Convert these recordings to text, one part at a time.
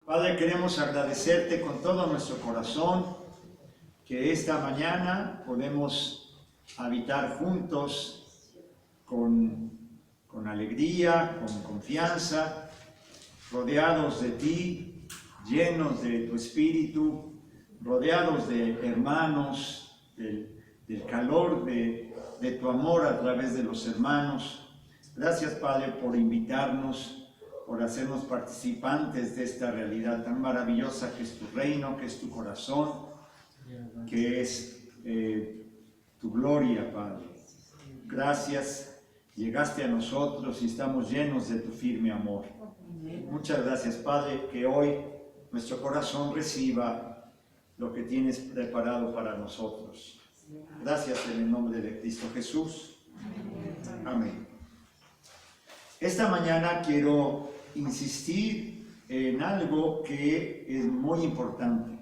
Padre, queremos agradecerte con todo nuestro corazón que esta mañana podemos habitar juntos con alegría, con confianza, rodeados de ti, llenos de tu espíritu, rodeados de hermanos, del calor de tu amor a través de los hermanos. Gracias, Padre, por invitarnos, por hacernos participantes de esta realidad tan maravillosa que es tu reino, que es tu corazón, que es tu gloria, Padre. Gracias, llegaste a nosotros y estamos llenos de tu firme amor. Muchas gracias, Padre, que hoy nuestro corazón reciba lo que tienes preparado para nosotros. Gracias en el nombre de Cristo Jesús. Amén. Esta mañana quiero insistir en algo que es muy importante,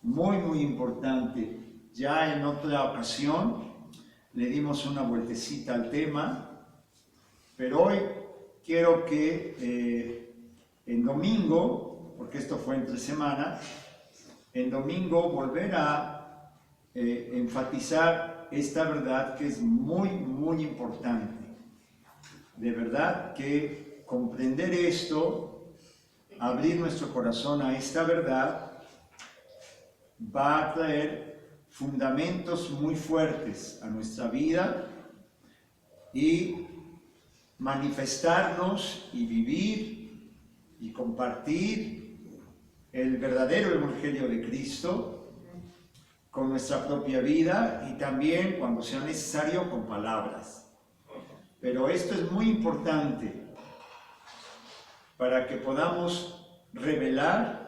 muy importante. Ya en otra ocasión le dimos una vueltecita al tema, pero hoy quiero que en domingo, porque esto fue entre semana, en domingo volver a enfatizar esta verdad que es muy importante. De verdad que comprender esto, abrir nuestro corazón a esta verdad, va a traer fundamentos muy fuertes a nuestra vida y manifestarnos y vivir y compartir el verdadero Evangelio de Cristo con nuestra propia vida y también, cuando sea necesario, con palabras. Pero esto es muy importante para que podamos revelar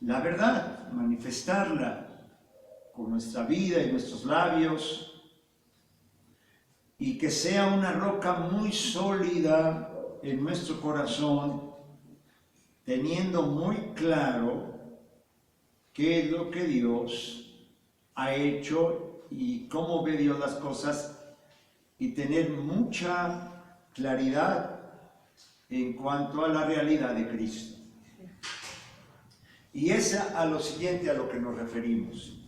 la verdad, manifestarla con nuestra vida y nuestros labios, y que sea una roca muy sólida en nuestro corazón, teniendo muy claro qué es lo que Dios ha hecho y cómo ve Dios las cosas, y tener mucha claridad en cuanto a la realidad de Cristo. Y es a lo siguiente a lo que nos referimos.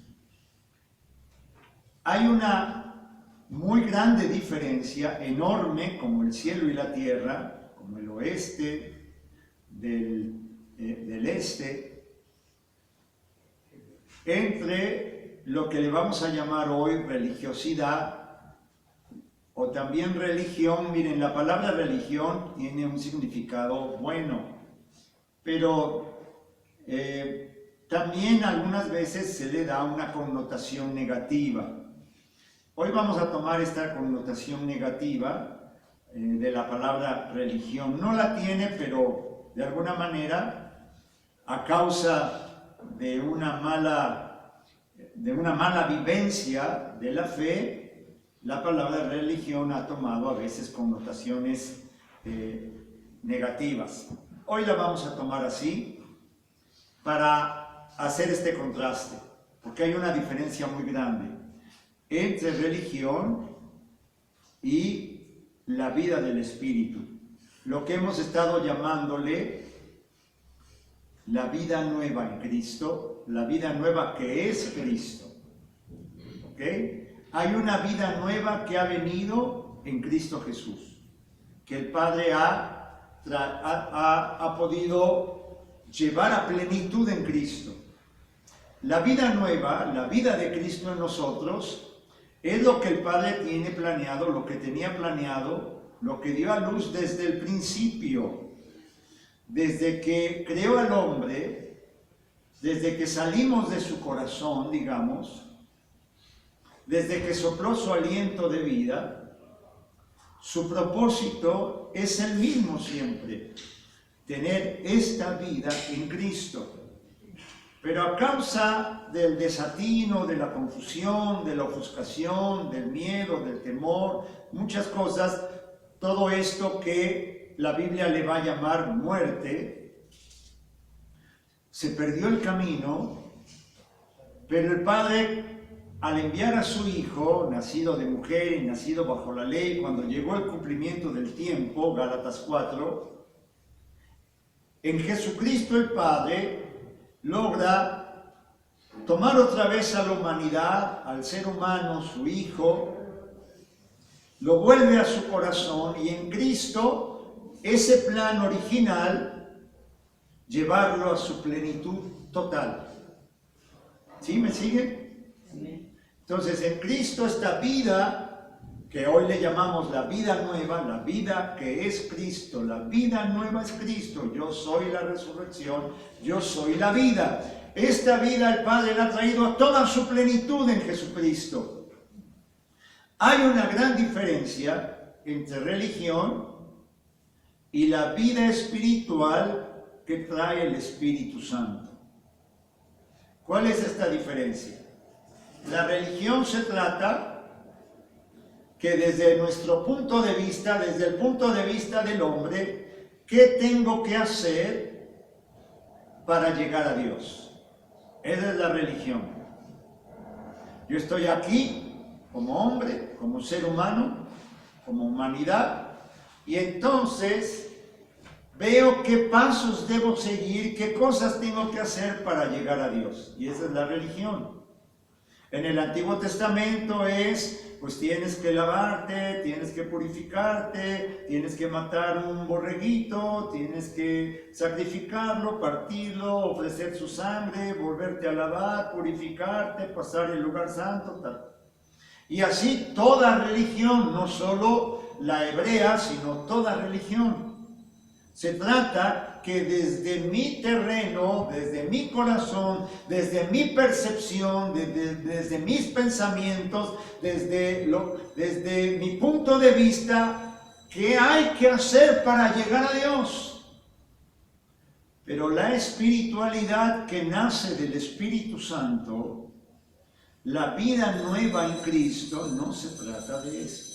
Hay una muy grande diferencia, enorme, como el cielo y la tierra, como el oeste del este, entre lo que le vamos a llamar hoy religiosidad, o también religión. Miren, la palabra religión tiene un significado bueno, pero también algunas veces se le da una connotación negativa. Hoy vamos a tomar esta connotación negativa de la palabra religión. No la tiene, pero de alguna manera, a causa de una mala vivencia de la fe, la palabra religión ha tomado a veces connotaciones negativas. Hoy la vamos a tomar así para hacer este contraste, porque hay una diferencia muy grande entre religión y la vida del Espíritu, lo que hemos estado llamándole la vida nueva en Cristo, la vida nueva que es Cristo. ¿Ok? Hay una vida nueva que ha venido en Cristo Jesús, que el Padre ha podido llevar a plenitud en Cristo. La vida nueva, la vida de Cristo en nosotros, es lo que el Padre tiene planeado, lo que tenía planeado, lo que dio a luz desde el principio, desde que creó al hombre, desde que salimos de su corazón, digamos, desde que sopló su aliento de vida. Su propósito es el mismo siempre, tener esta vida en Cristo. Pero a causa del desatino, de la confusión, de la ofuscación, del miedo, del temor, muchas cosas, todo esto que la Biblia le va a llamar muerte, se perdió el camino, pero el Padre, al enviar a su Hijo, nacido de mujer y nacido bajo la ley, cuando llegó el cumplimiento del tiempo, Gálatas 4, En Jesucristo el Padre logra tomar otra vez a la humanidad, al ser humano, su Hijo, lo vuelve a su corazón y en Cristo ese plan original llevarlo a su plenitud total. ¿Sí me siguen? Entonces en Cristo esta vida que hoy le llamamos la vida nueva, la vida que es Cristo, la vida nueva es Cristo, yo soy la resurrección, yo soy la vida. Esta vida el Padre la ha traído a toda su plenitud en Jesucristo. Hay una gran diferencia entre religión y la vida espiritual que trae el Espíritu Santo. ¿Cuál es esta diferencia? La religión se trata que desde nuestro punto de vista, desde el punto de vista del hombre, ¿qué tengo que hacer para llegar a Dios? Esa es la religión. Yo estoy aquí como hombre, como ser humano, como humanidad, y entonces veo qué pasos debo seguir, qué cosas tengo que hacer para llegar a Dios. Y esa es la religión. En el Antiguo Testamento pues tienes que lavarte, tienes que purificarte, tienes que matar un borreguito, tienes que sacrificarlo, partirlo, ofrecer su sangre, volverte a lavar, purificarte, pasar el lugar santo, tal. Y así toda religión, no solo la hebrea, sino toda religión. Se trata que desde mi terreno, desde mi corazón, desde mi percepción, desde mis pensamientos, desde mi punto de vista, ¿qué hay que hacer para llegar a Dios? Pero la espiritualidad que nace del Espíritu Santo, la vida nueva en Cristo, no se trata de eso.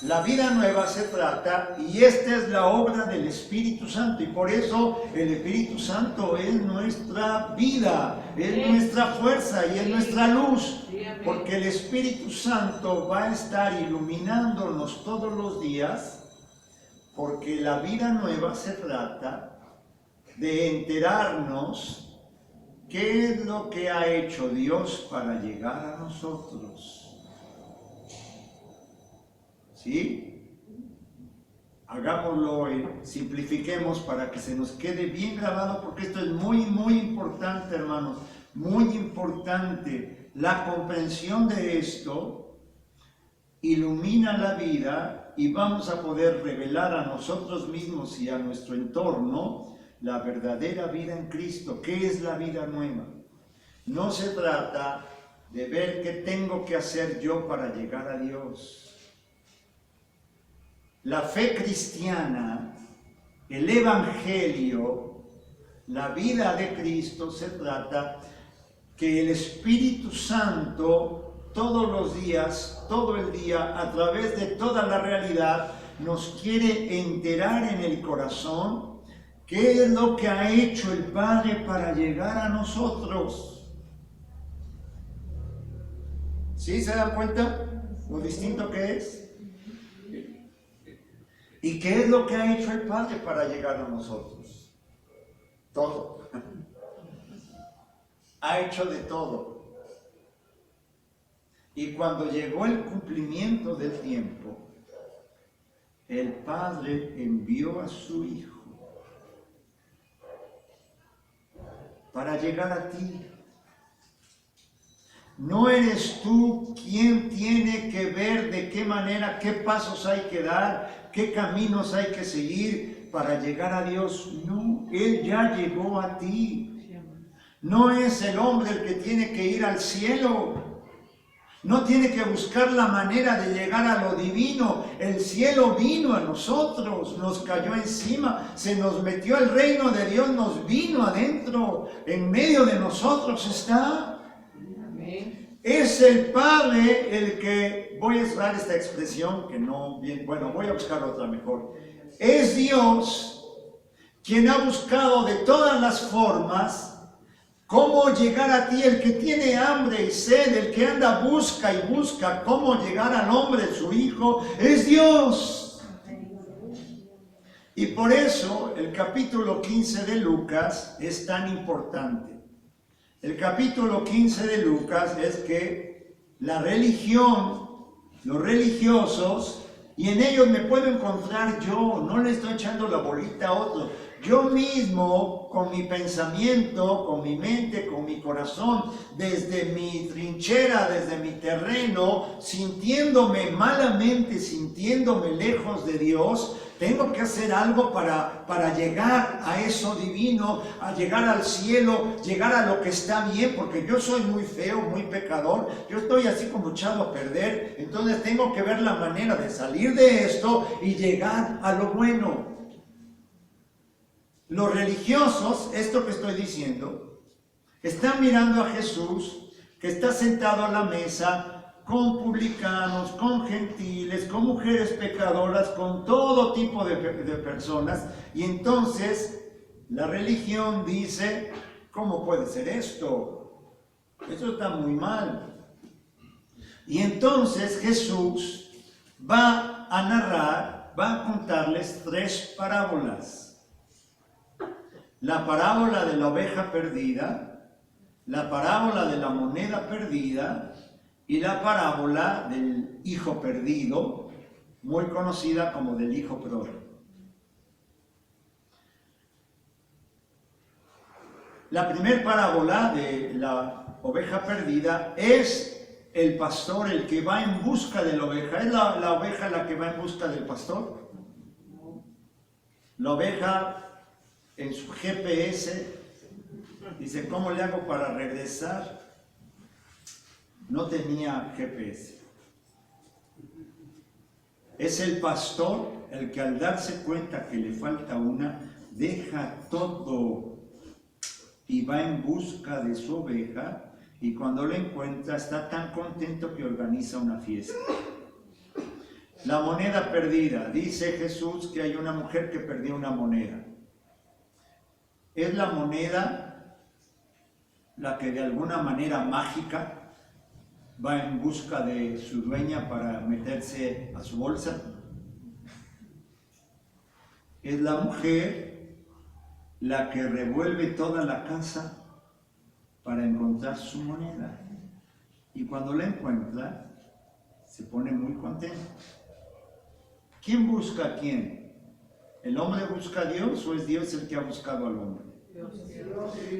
La vida nueva se trata, y esta es la obra del Espíritu Santo, y por eso el Espíritu Santo es nuestra vida, es nuestra fuerza y es nuestra luz, porque el Espíritu Santo va a estar iluminándonos todos los días, porque la vida nueva se trata de enterarnos qué es lo que ha hecho Dios para llegar a nosotros. ¿Sí? Hagámoslo, simplifiquemos para que se nos quede bien grabado, porque esto es muy, muy importante, hermanos, muy importante. La comprensión de esto ilumina la vida y vamos a poder revelar a nosotros mismos y a nuestro entorno la verdadera vida en Cristo. ¿Qué es la vida nueva? No se trata de ver qué tengo que hacer yo para llegar a Dios. La fe cristiana, el Evangelio, la vida de Cristo, se trata que el Espíritu Santo todos los días, todo el día, a través de toda la realidad, nos quiere enterar en el corazón qué es lo que ha hecho el Padre para llegar a nosotros. ¿Sí se dan cuenta lo distinto que es? ¿Y qué es lo que ha hecho el Padre para llegar a nosotros? Todo. Ha hecho de todo. Y cuando llegó el cumplimiento del tiempo, el Padre envió a su Hijo para llegar a ti. No eres tú quien tiene que ver de qué manera, qué pasos hay que dar, qué caminos hay que seguir para llegar a Dios. No, Él ya llegó a ti. No es el hombre el que tiene que ir al cielo. No tiene que buscar la manera de llegar a lo divino. El cielo vino a nosotros, nos cayó encima, se nos metió el reino de Dios, nos vino adentro, en medio de nosotros está. Es el Padre el que, voy a usar esta expresión que no, bien, bueno, voy a buscar otra mejor. Es Dios quien ha buscado de todas las formas cómo llegar a ti, el que tiene hambre y sed, el que anda busca y busca cómo llegar al hombre, su Hijo, es Dios. Y por eso el capítulo 15 de Lucas es tan importante. El capítulo 15 de Lucas es que la religión, los religiosos, y en ellos me puedo encontrar yo, no le estoy echando la bolita a otro, yo mismo, con mi pensamiento, con mi mente, con mi corazón, desde mi trinchera, desde mi terreno, sintiéndome malamente, sintiéndome lejos de Dios, tengo que hacer algo para llegar a eso divino, a llegar al cielo, llegar a lo que está bien, porque yo soy muy feo, muy pecador, yo estoy así como echado a perder, entonces tengo que ver la manera de salir de esto y llegar a lo bueno. Los religiosos, esto que estoy diciendo, están mirando a Jesús, que está sentado a la mesa con publicanos, con gentiles, con mujeres pecadoras, con todo tipo de personas, y entonces la religión dice, ¿cómo puede ser esto? Esto está muy mal. Y entonces Jesús va a narrar, va a contarles 3 parábolas. La parábola de la oveja perdida, la parábola de la moneda perdida y la parábola del hijo perdido, muy conocida como del hijo pródigo. La primera parábola de la oveja perdida es el pastor el que va en busca de la oveja. ¿Es la oveja la que va en busca del pastor? La oveja en su GPS dice, ¿cómo le hago para regresar? No tenía GPS. Es el pastor el que al darse cuenta que le falta una, deja todo y va en busca de su oveja, y cuando la encuentra está tan contento que organiza una fiesta. La moneda perdida. Dice Jesús que hay una mujer que perdió una moneda. Es la moneda la que de alguna manera mágica va en busca de su dueña para meterse a su bolsa. Es la mujer la que revuelve toda la casa para encontrar su moneda. Y cuando la encuentra, se pone muy contento. ¿Quién busca a quién? ¿El hombre busca a Dios o es Dios el que ha buscado al hombre?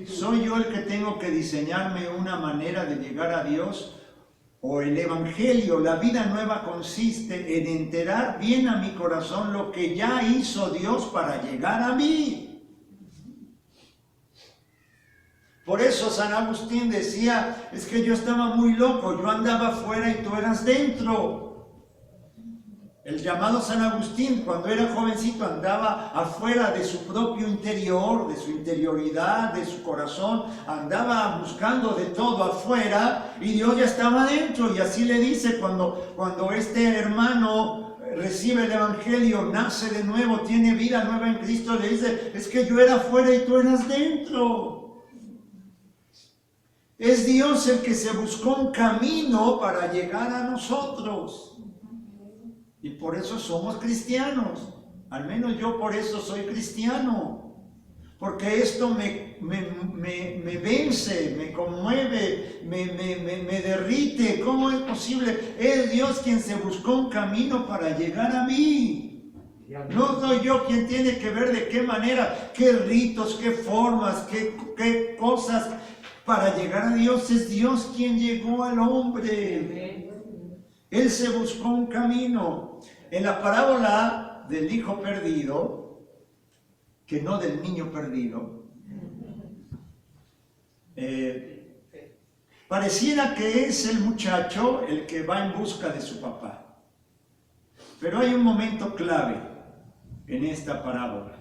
¿Soy yo el que tengo que diseñarme una manera de llegar a Dios? ¿O el Evangelio, la vida nueva, consiste en enterar bien a mi corazón lo que ya hizo Dios para llegar a mí? Por eso San Agustín decía, es que yo estaba muy loco, yo andaba afuera y tú eras dentro. El llamado San Agustín, cuando era jovencito, andaba afuera de su propio interior, de su interioridad, de su corazón, andaba buscando de todo afuera y Dios ya estaba dentro. Y así le dice cuando este hermano recibe el Evangelio, nace de nuevo, tiene vida nueva en Cristo, le dice, es que yo era afuera y tú eras dentro. Es Dios el que se buscó un camino para llegar a nosotros. Y por eso somos cristianos. Al menos yo por eso soy cristiano. Porque esto me vence, me conmueve, me derrite. ¿Cómo es posible? Es Dios quien se buscó un camino para llegar a mí. No soy yo quien tiene que ver de qué manera, qué ritos, qué formas, qué cosas para llegar a Dios. Es Dios quien llegó al hombre. Él se buscó un camino. En la parábola del hijo perdido, que no del niño perdido, pareciera que es el muchacho el que va en busca de su papá. Pero hay un momento clave en esta parábola,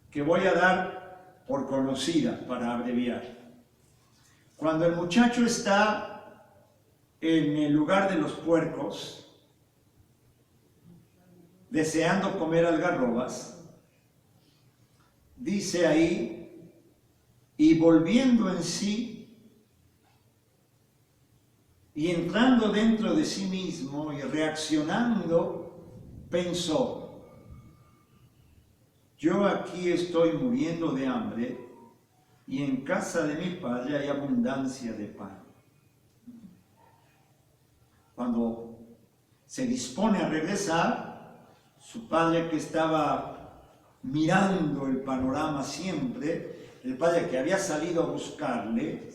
que voy a dar por conocida para abreviar. Cuando el muchacho está en el lugar de los puercos, deseando comer algarrobas, dice ahí, y volviendo en sí, y entrando dentro de sí mismo y reaccionando, pensó, yo aquí estoy muriendo de hambre y en casa de mi padre hay abundancia de pan. Cuando se dispone a regresar, su padre, que estaba mirando el panorama siempre, el padre que había salido a buscarle,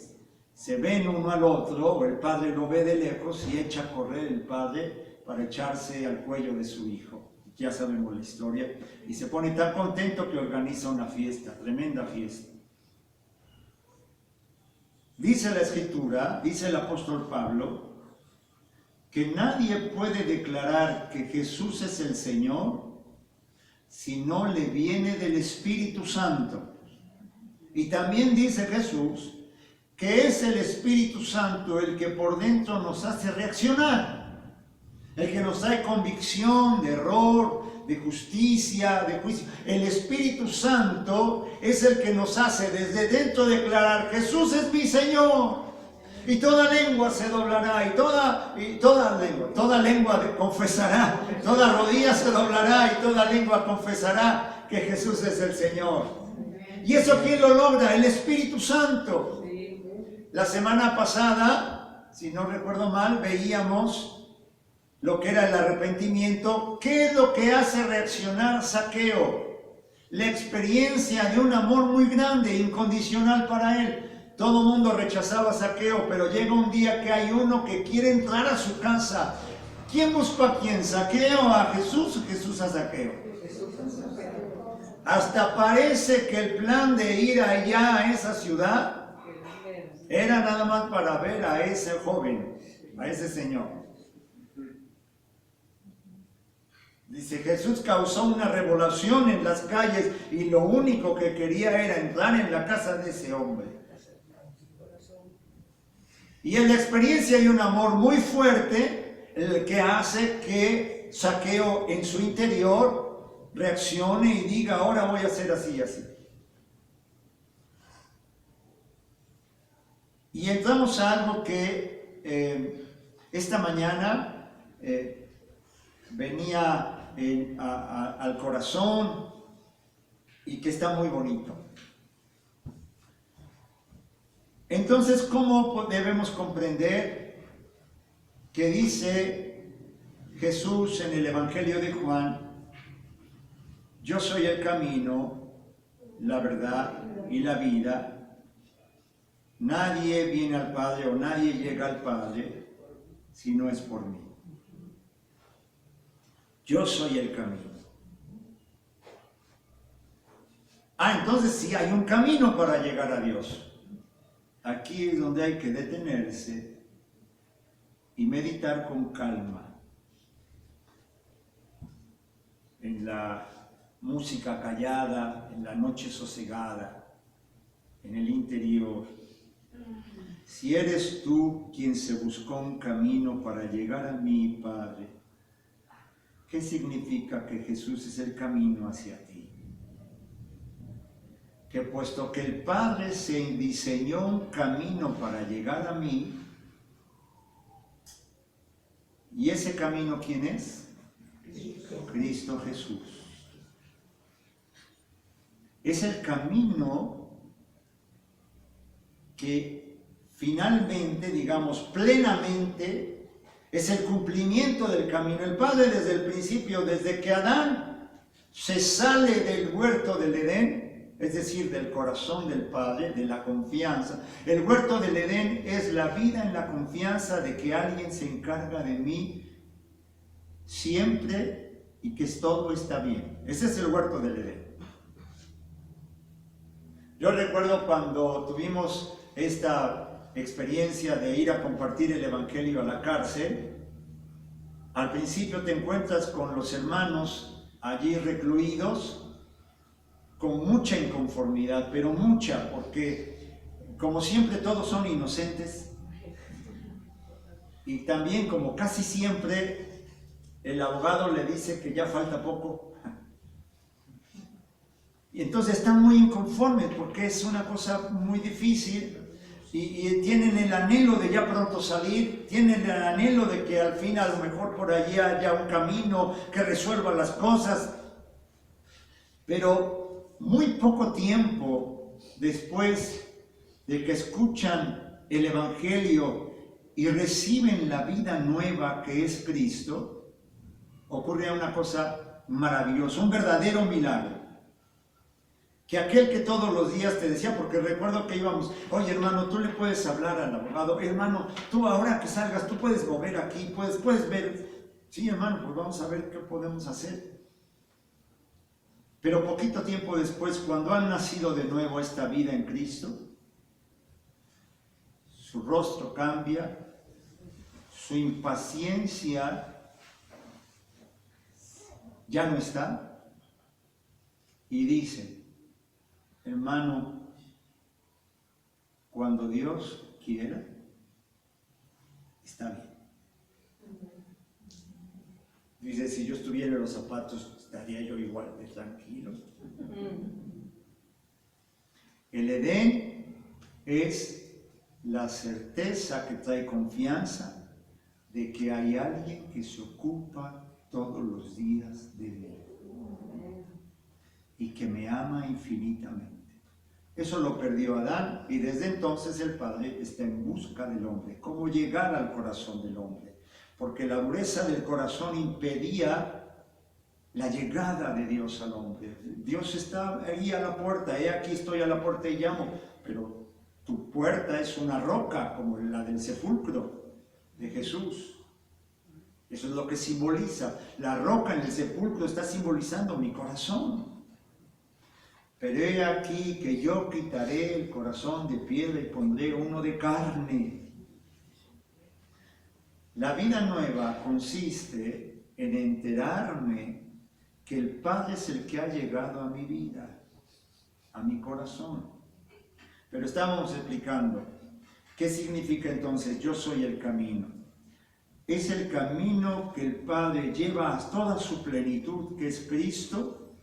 se ven uno al otro, o el padre lo ve de lejos y echa a correr el padre para echarse al cuello de su hijo. Ya sabemos la historia. Y se pone tan contento que organiza una fiesta, tremenda fiesta. Dice la Escritura, dice el apóstol Pablo, que nadie puede declarar que Jesús es el Señor si no le viene del Espíritu Santo. Y también dice Jesús que es el Espíritu Santo el que por dentro nos hace reaccionar, el que nos da convicción de error, de justicia, de juicio. El Espíritu Santo es el que nos hace desde dentro declarar: Jesús es mi Señor. Y toda lengua se doblará, y toda lengua confesará, toda rodilla se doblará y toda lengua confesará que Jesús es el Señor. ¿Y eso quién lo logra? El Espíritu Santo. La semana pasada, si no recuerdo mal, veíamos lo que era el arrepentimiento. ¿Qué es lo que hace reaccionar a Zaqueo? La experiencia de un amor muy grande, incondicional para él. Todo el mundo rechazaba a Zaqueo, pero llega un día que hay uno que quiere entrar a su casa. ¿Quién buscó a quién? ¿Zaqueo a Jesús o Jesús a Zaqueo? Hasta parece que el plan de ir allá a esa ciudad era nada más para ver a ese joven, a ese señor. Dice, Jesús causó una revolución en las calles y lo único que quería era entrar en la casa de ese hombre. Y en la experiencia hay un amor muy fuerte, el que hace que Zaqueo en su interior reaccione y diga: ahora voy a hacer así y así. Y entramos a algo que esta mañana venía al corazón y que está muy bonito. Entonces, ¿cómo debemos comprender que dice Jesús en el Evangelio de Juan: yo soy el camino, la verdad y la vida? Nadie viene al Padre o nadie llega al Padre si no es por mí. Yo soy el camino. Entonces sí hay un camino para llegar a Dios. Aquí es donde hay que detenerse y meditar con calma en la música callada, en la noche sosegada, en el interior. Si eres tú quien se buscó un camino para llegar a mí, Padre, ¿qué significa que Jesús es el camino hacia ti? Que puesto que el Padre se diseñó un camino para llegar a mí, ¿y ese camino quién es? Cristo Jesús. Es el camino que finalmente, digamos, plenamente, es el cumplimiento del camino. El Padre desde el principio, desde que Adán se sale del huerto del Edén, es decir, del corazón del Padre, de la confianza. El huerto del Edén es la vida en la confianza de que alguien se encarga de mí siempre y que todo está bien. Ese es el huerto del Edén. Yo recuerdo cuando tuvimos esta experiencia de ir a compartir el Evangelio a la cárcel. Al principio te encuentras con los hermanos allí recluidos, con mucha inconformidad, pero mucha, porque como siempre todos son inocentes, y también como casi siempre el abogado le dice que ya falta poco, y entonces están muy inconformes porque es una cosa muy difícil, y tienen el anhelo de ya pronto salir, tienen el anhelo de que al fin a lo mejor por allí haya un camino que resuelva las cosas. Pero muy poco tiempo después de que escuchan el Evangelio y reciben la vida nueva que es Cristo, ocurre una cosa maravillosa, un verdadero milagro. Que aquel que todos los días te decía, porque recuerdo que íbamos, oye hermano, tú le puedes hablar al abogado, hermano, tú ahora que salgas, tú puedes mover aquí, puedes ver, sí hermano, pues vamos a ver qué podemos hacer. Pero poquito tiempo después, cuando han nacido de nuevo esta vida en Cristo, su rostro cambia, su impaciencia ya no está, y dicen, hermano, cuando Dios quiera, está bien. Dice, si yo estuviera en los zapatos, estaría yo igual de tranquilo. El Edén es la certeza que trae confianza de que hay alguien que se ocupa todos los días de mí y que me ama infinitamente. Eso lo perdió Adán y desde entonces el Padre está en busca del hombre. ¿Cómo llegar al corazón del hombre? Porque la dureza del corazón impedía la llegada de Dios al hombre. Dios está ahí a la puerta, aquí estoy a la puerta y llamo, pero tu puerta es una roca como la del sepulcro de Jesús. Eso es lo que simboliza. La roca en el sepulcro está simbolizando mi corazón. Pero he aquí que yo quitaré el corazón de piedra y pondré uno de carne. La vida nueva consiste en enterarme que el Padre es el que ha llegado a mi vida, a mi corazón. Pero estábamos explicando, ¿qué significa entonces yo soy el camino? Es el camino que el Padre lleva a toda su plenitud, que es Cristo.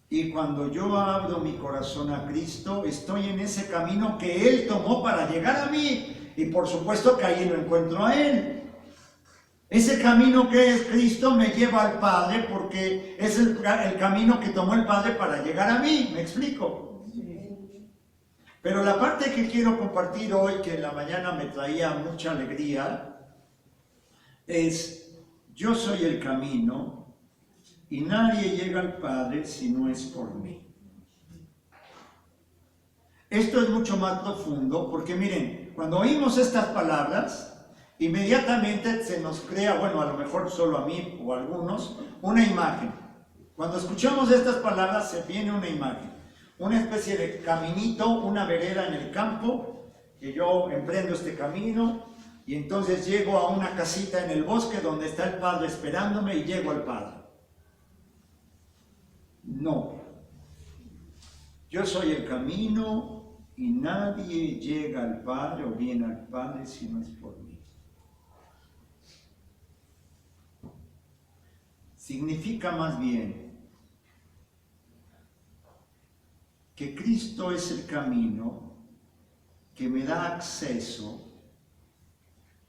Y cuando yo abro mi corazón a Cristo, estoy en ese camino que Él tomó para llegar a mí. Y por supuesto que ahí lo encuentro a Él. Ese camino que es Cristo me lleva al Padre porque es el camino que tomó el Padre para llegar a mí. ¿Me explico? Pero la parte que quiero compartir hoy, que en la mañana me traía mucha alegría, es: yo soy el camino y nadie llega al Padre si no es por mí. Esto es mucho más profundo porque miren, cuando oímos estas palabras, inmediatamente se nos crea, bueno, a lo mejor solo a mí o a algunos, una imagen. Cuando escuchamos estas palabras se viene una imagen, una especie de caminito, una vereda en el campo, que yo emprendo este camino y entonces llego a una casita en el bosque donde está el Padre esperándome y llego al Padre. No, yo soy el camino y nadie llega al Padre o viene al Padre si no es por mí. Significa más bien que Cristo es el camino que me da acceso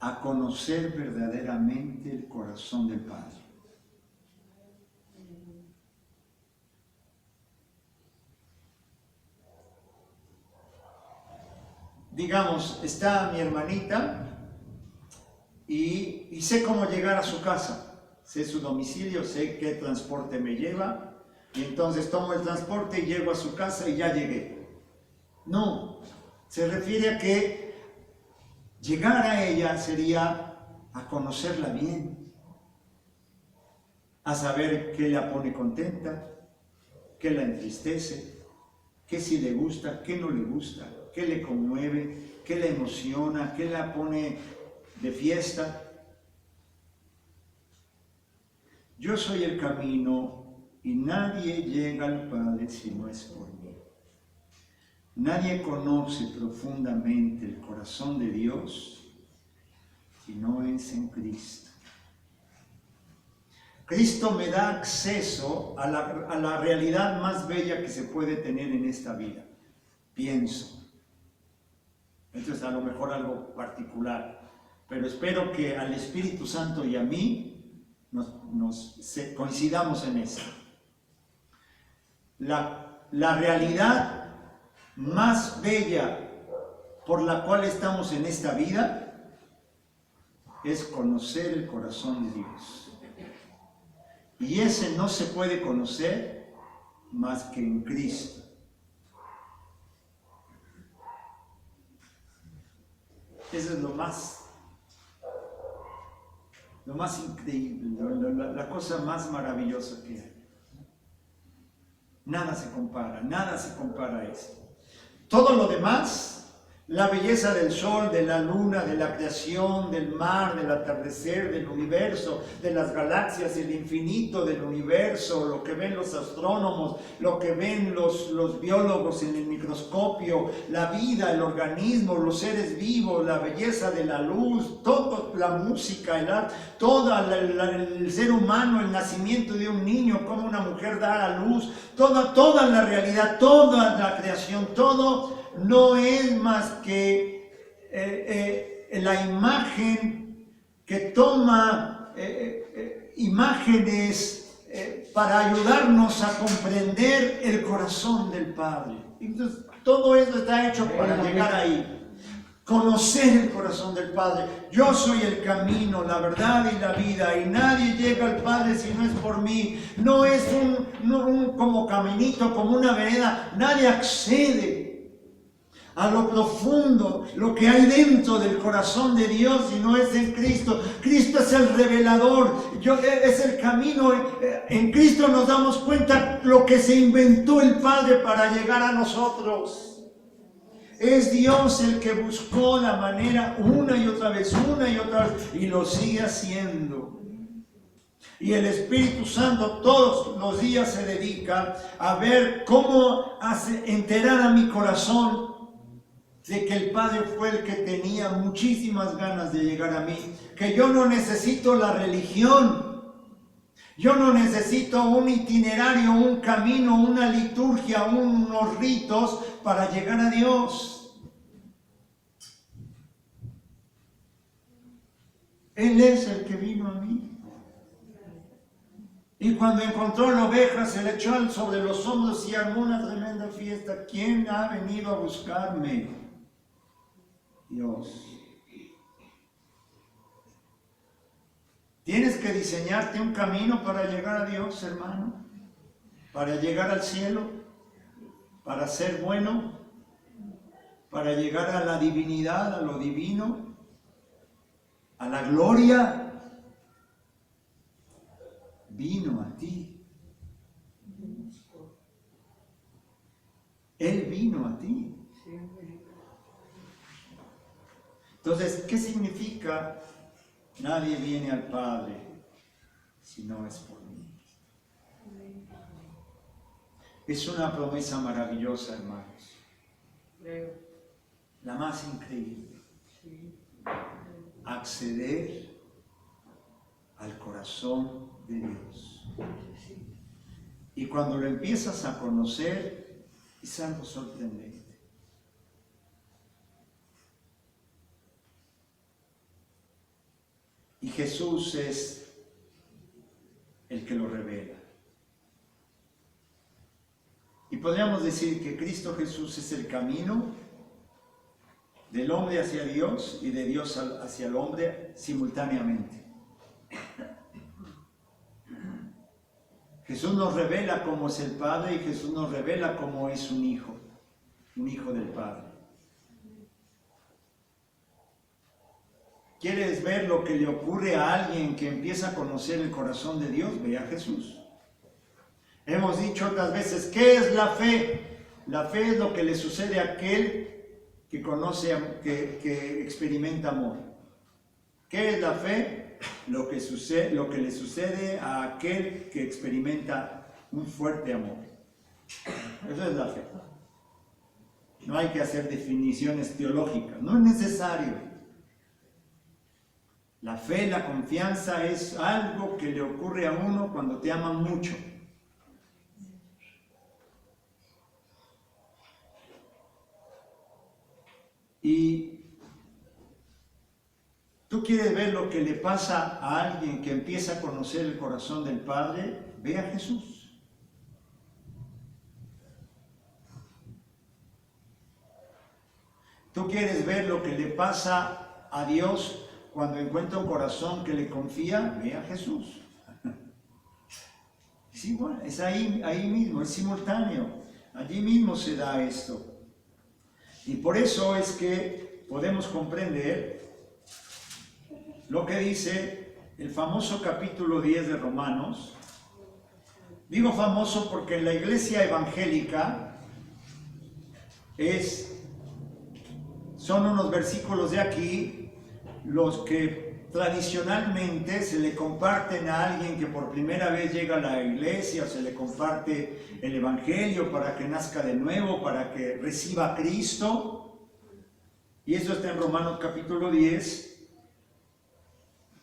a conocer verdaderamente el corazón del Padre. Digamos, está mi hermanita y sé cómo llegar a su casa. Sé su domicilio, sé qué transporte me lleva, y entonces tomo el transporte y llego a su casa y ya llegué. No, se refiere a que llegar a ella sería a conocerla bien, a saber qué la pone contenta, qué la entristece, qué sí le gusta, qué no le gusta, qué le conmueve, qué le emociona, qué la pone de fiesta. Yo soy el camino y nadie llega al Padre si no es por mí. Nadie conoce profundamente el corazón de Dios si no es en Cristo. Cristo me da acceso a la realidad más bella que se puede tener en esta vida. Pienso. Esto es a lo mejor algo particular, pero espero que al Espíritu Santo y a mí coincidamos en eso. la realidad más bella por la cual estamos en esta vida es conocer el corazón de Dios. Y ese no se puede conocer más que en Cristo. Eso es lo más increíble, la cosa más maravillosa que hay. Nada se compara a eso. Todo lo demás, la belleza del sol, de la luna, de la creación, del mar, del atardecer, del universo, de las galaxias, el infinito del universo, lo que ven los astrónomos, lo que ven los biólogos en el microscopio, la vida, el organismo, los seres vivos, la belleza de la luz, toda la música, el arte, todo el ser humano, el nacimiento de un niño, cómo una mujer da a luz, toda la realidad, toda la creación, todo no es más que la imagen que toma imágenes para ayudarnos a comprender el corazón del Padre. Entonces, todo eso está hecho para llegar ahí. Conocer el corazón del Padre. Yo soy el camino, la verdad y la vida, y nadie llega al Padre si no es por mí. No es un como caminito, como una vereda. Nadie accede a lo profundo, lo que hay dentro del corazón de Dios, y no es en Cristo. Cristo es el revelador, es el camino. En Cristo nos damos cuenta lo que se inventó el Padre para llegar a nosotros. Es Dios el que buscó la manera una y otra vez, y lo sigue haciendo. Y el Espíritu Santo todos los días se dedica a ver cómo enterar a mi corazón de que el Padre fue el que tenía muchísimas ganas de llegar a mí, que yo no necesito la religión, yo no necesito un itinerario, un camino, una liturgia, unos ritos para llegar a Dios. Él es el que vino a mí. Y cuando encontró la oveja, se le echó sobre los hombros y armó una tremenda fiesta. ¿Quién ha venido a buscarme? Dios. Tienes que diseñarte un camino para llegar a Dios, hermano, para llegar al cielo, para ser bueno, para llegar a la divinidad, a lo divino, a la gloria. Vino a ti. Él vino a ti. Entonces, ¿qué significa? Nadie viene al Padre si no es por mí. Es una promesa maravillosa, hermanos. La más increíble. Acceder al corazón de Dios. Y cuando lo empiezas a conocer, es algo sorprendente. Y Jesús es el que lo revela. Y podríamos decir que Cristo Jesús es el camino del hombre hacia Dios y de Dios hacia el hombre simultáneamente. Jesús nos revela cómo es el Padre y Jesús nos revela cómo es un hijo del Padre. ¿Quieres ver lo que le ocurre a alguien que empieza a conocer el corazón de Dios? Ve a Jesús. Hemos dicho otras veces, ¿qué es la fe? La fe es lo que le sucede a aquel que conoce, que experimenta amor. ¿Qué es la fe? Lo que le sucede a aquel que experimenta un fuerte amor. Eso es la fe. No hay que hacer definiciones teológicas, no es necesario. La fe, la confianza es algo que le ocurre a uno cuando te aman mucho. Y tú quieres ver lo que le pasa a alguien que empieza a conocer el corazón del Padre, ve a Jesús. ¿Tú quieres ver lo que le pasa a Dios cuando encuentra un corazón que le confía? Ve a Jesús. Es igual, es ahí mismo, es simultáneo. Allí mismo se da esto. Y por eso es que podemos comprender lo que dice el famoso capítulo 10 de Romanos. Digo famoso porque en la iglesia evangélica son unos versículos de aquí los que tradicionalmente se le comparten a alguien que por primera vez llega a la iglesia, se le comparte el evangelio para que nazca de nuevo, para que reciba a Cristo. Y eso está en Romanos capítulo 10,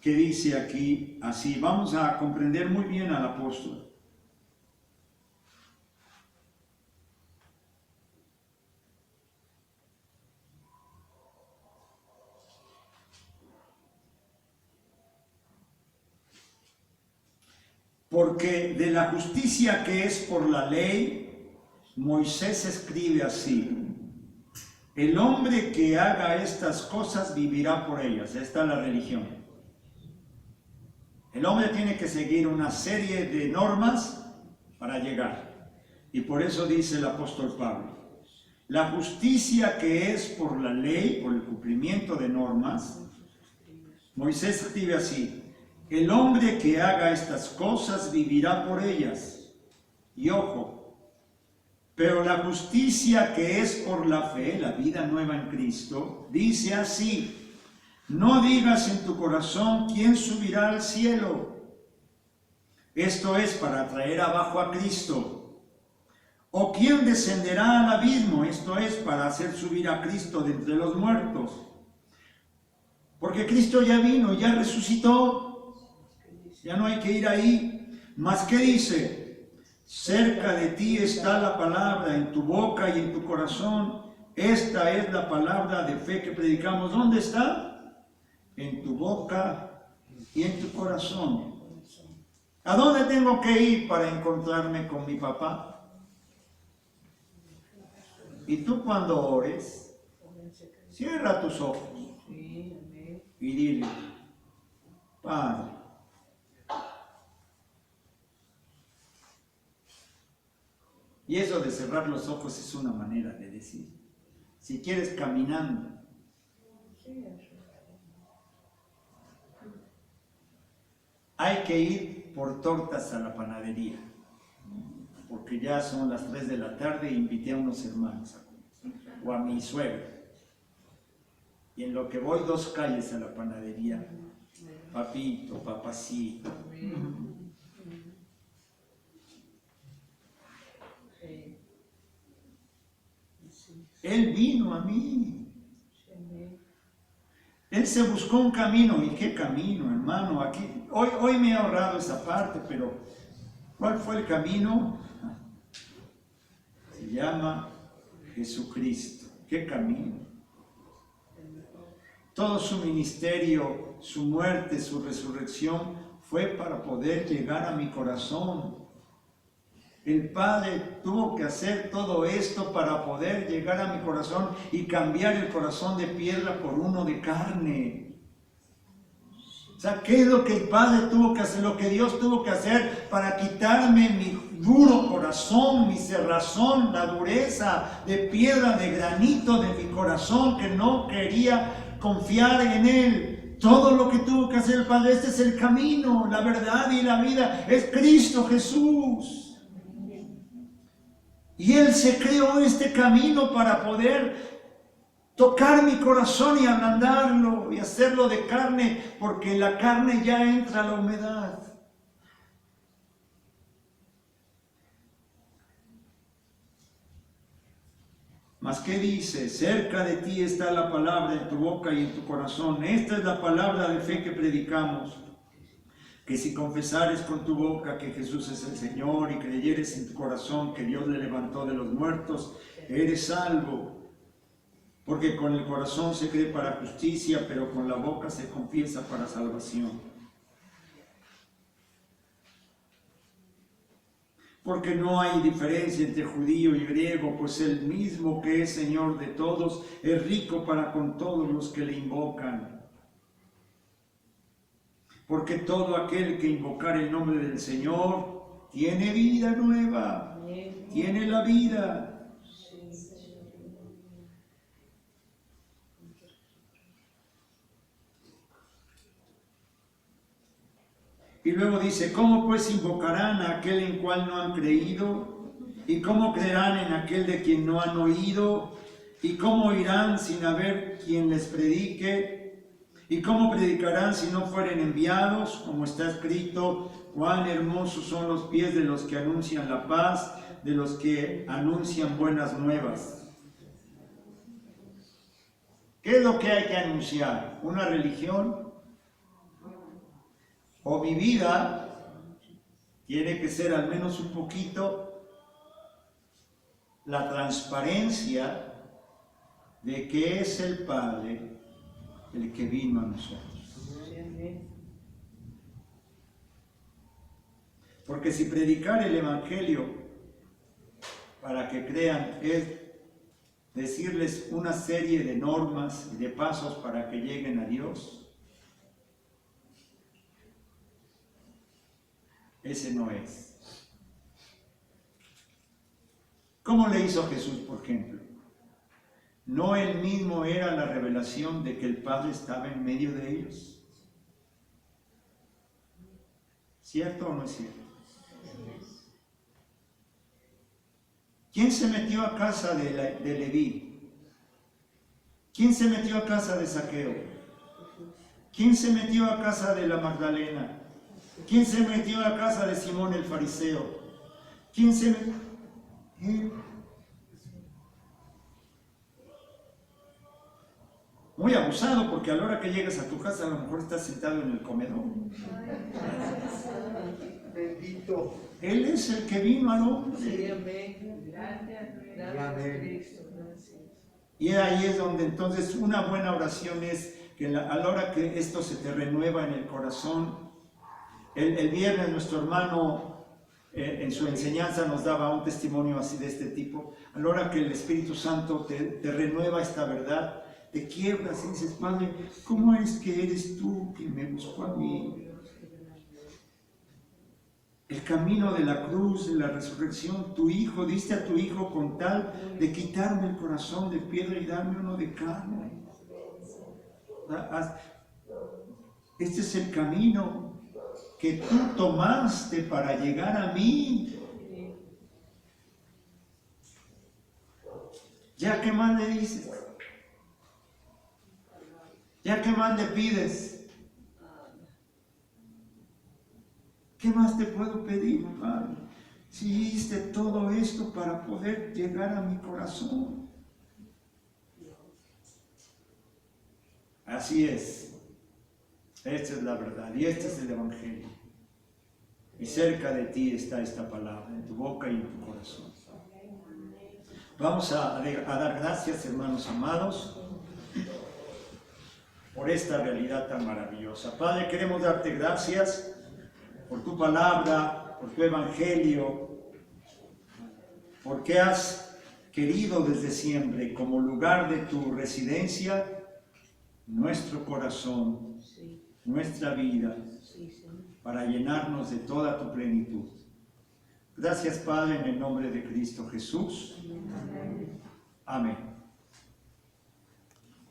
que dice aquí así. Vamos a comprender muy bien al apóstol. Porque de la justicia que es por la ley, Moisés escribe así: el hombre que haga estas cosas vivirá por ellas. Esta es la religión. El hombre tiene que seguir una serie de normas para llegar. Y por eso dice el apóstol Pablo: la justicia que es por la ley, por el cumplimiento de normas, Moisés escribe así: el hombre que haga estas cosas vivirá por ellas. Y ojo, pero la justicia que es por la fe, la vida nueva en Cristo, dice así: no digas en tu corazón quién subirá al cielo. Esto es para traer abajo a Cristo. O quién descenderá al abismo. Esto es para hacer subir a Cristo de entre los muertos. Porque Cristo ya vino, ya resucitó. Ya no hay que ir ahí. Mas ¿qué dice? Cerca de ti está la palabra, en tu boca y en tu corazón. Esta es la palabra de fe que predicamos. ¿Dónde está? En tu boca y en tu corazón. ¿A dónde tengo que ir para encontrarme con mi papá? Y tú cuando ores, cierra tus ojos y dile: Padre, y eso de cerrar los ojos es una manera de decir. Si quieres, caminando. Hay que ir por tortas a la panadería, porque ya son las 3 de la tarde e invité a unos hermanos a comer, o a mi suegra. Y en lo que voy 2 calles a la panadería, papito, papacito. Él vino a mí. Él se buscó un camino. ¿Y qué camino, hermano? Aquí, hoy me he ahorrado esa parte, pero ¿cuál fue el camino? Se llama Jesucristo. ¿Qué camino? Todo su ministerio, su muerte, su resurrección fue para poder llegar a mi corazón. El Padre tuvo que hacer todo esto para poder llegar a mi corazón y cambiar el corazón de piedra por uno de carne. O sea, ¿qué es lo que el Padre tuvo que hacer? Lo que Dios tuvo que hacer para quitarme mi duro corazón, mi cerrazón, la dureza de piedra, de granito de mi corazón que no quería confiar en Él. Todo lo que tuvo que hacer el Padre, este es el camino, la verdad y la vida, es Cristo Jesús. Y Él se creó este camino para poder tocar mi corazón y ablandarlo y hacerlo de carne, porque en la carne ya entra la humedad. Mas ¿qué dice? Cerca de ti está la palabra en tu boca y en tu corazón. Esta es la palabra de fe que predicamos. Que si confesares con tu boca que Jesús es el Señor y creyeres en tu corazón que Dios le levantó de los muertos, eres salvo. Porque con el corazón se cree para justicia, pero con la boca se confiesa para salvación. porque no hay diferencia entre judío y griego, pues el mismo que es Señor de todos es rico para con todos los que le invocan. Porque todo aquel que invocar el nombre del Señor tiene vida nueva, tiene la vida. Y luego dice, ¿cómo pues invocarán a aquel en cual no han creído? ¿Y cómo creerán en aquel de quien no han oído? ¿Y cómo oirán sin haber quien les predique? ¿Y cómo predicarán si no fueren enviados? Como está escrito, cuán hermosos son los pies de los que anuncian la paz, de los que anuncian buenas nuevas. ¿Qué es lo que hay que anunciar? ¿Una religión? O mi vida tiene que ser al menos un poquito la transparencia de que es el Padre el que vino a nosotros. Porque si predicar el Evangelio para que crean es decirles una serie de normas y de pasos para que lleguen a Dios, ese no es. ¿Cómo le hizo Jesús, por ejemplo? ¿No él mismo era la revelación de que el Padre estaba en medio de ellos? ¿Cierto o no es cierto? ¿Quién se metió a casa de Leví? ¿Quién se metió a casa de Zaqueo? ¿Quién se metió a casa de la Magdalena? ¿Quién se metió a casa de Simón el fariseo? ¿Quién se metió? Muy abusado, porque a la hora que llegas a tu casa a lo mejor estás sentado en el comedor. Bendito. Él es el que vino al hombre. Y ahí es donde entonces una buena oración es que a la hora que esto se te renueva en el corazón. El viernes nuestro hermano en su enseñanza nos daba un testimonio así de este tipo. A la hora que el Espíritu Santo te renueva esta verdad, te quiebras y dices, Padre, ¿cómo es que eres tú que me buscó a mí? El camino de la cruz, de la resurrección, tu Hijo, diste a tu Hijo con tal de quitarme el corazón de piedra y darme uno de carne. Este es el camino que tú tomaste para llegar a mí. ¿Ya qué más le dices? ¿Ya qué más le pides? ¿Qué más te puedo pedir, Padre? Si hiciste todo esto para poder llegar a mi corazón. Así es. Esta es la verdad y este es el Evangelio. Y cerca de ti está esta palabra, en tu boca y en tu corazón. Vamos a dar gracias, hermanos amados, por esta realidad tan maravillosa. Padre, queremos darte gracias por tu palabra, por tu Evangelio, porque has querido desde siempre como lugar de tu residencia nuestro corazón, nuestra vida, para llenarnos de toda tu plenitud. Gracias, Padre, en el nombre de Cristo Jesús. Amén.